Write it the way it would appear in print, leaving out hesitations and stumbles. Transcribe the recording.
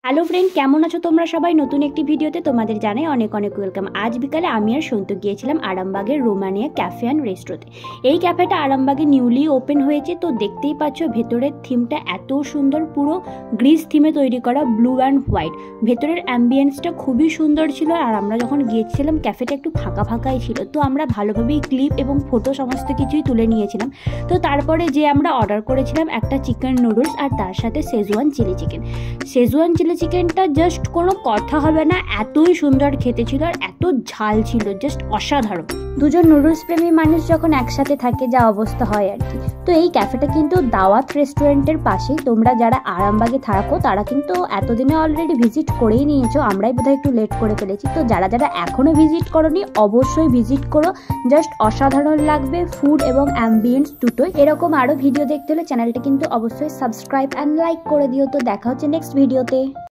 Hello friend, কেমন আছো তোমরা সবাই? নতুন একটি ভিডিওতে তোমাদের জানাই অনেক অনেক ওয়েলকাম। আজ বিকালে আমি আর সন্তু গিয়েছিলাম আরামবাগের রোমানিয়া ক্যাফে অ্যান্ড রেস্টুরেন্টে। এই ক্যাফেটা আরামবাগে নিউলি ওপেন হয়েছে, তো দেখতেই পাচ্ছ ভেতরের থিমটা এত সুন্দর, পুরো গ্রিস থিমে তৈরি করা, ব্লু অ্যান্ড হোয়াইট। ভেতরের অ্যাম্বিয়েন্সটা খুবই সুন্দর ছিল, আর আমরা যখন গিয়েছিলাম ক্যাফেটা একটু ফাঁকা ফাঁকাই ছিল, তো আমরা ভালোভাবেই ক্লিপ এবং ফটো সমস্ত কিছুই তুলে নিয়েছিলাম। তো তারপরে যে আমরা অর্ডার করেছিলাম একটা চিকেন নুডলস আর তার সাথে শেজওয়ান চিলি চিকেনটা জাস্ট কোনো কথা হবে না, এতই সুন্দর খেতে ছিল আর এত ঝাল ছিল, জাস্ট অসাধারণ। দুজন নুডলস প্রেমী মানুষ যখন একসাথে থাকে যা অবস্থা হয় আর কি। তো এই ক্যাফেটা কিন্তু দাওয়াত রেস্টুরেন্টের পাশেই। তোমরা যারা আরামবাগে থাকো তারা কিন্তু এতদিনে অলরেডি ভিজিট করেই নিয়েছো, আমরাই বোধহয় একটু লেট করে ফেলেছি। তো যারা যারা এখনো ভিজিট করোনি অবশ্যই ভিজিট করো, জাস্ট অসাধারণ লাগবে, ফুড এবং অ্যাম্বিয়েন্স দুটোই। এরকম আরো ভিডিও দেখতে হলে চ্যানেলটা কিন্তু অবশ্যই সাবস্ক্রাইব অ্যান্ড লাইক করে দিও। তো দেখা হচ্ছে নেক্সট ভিডিওতে।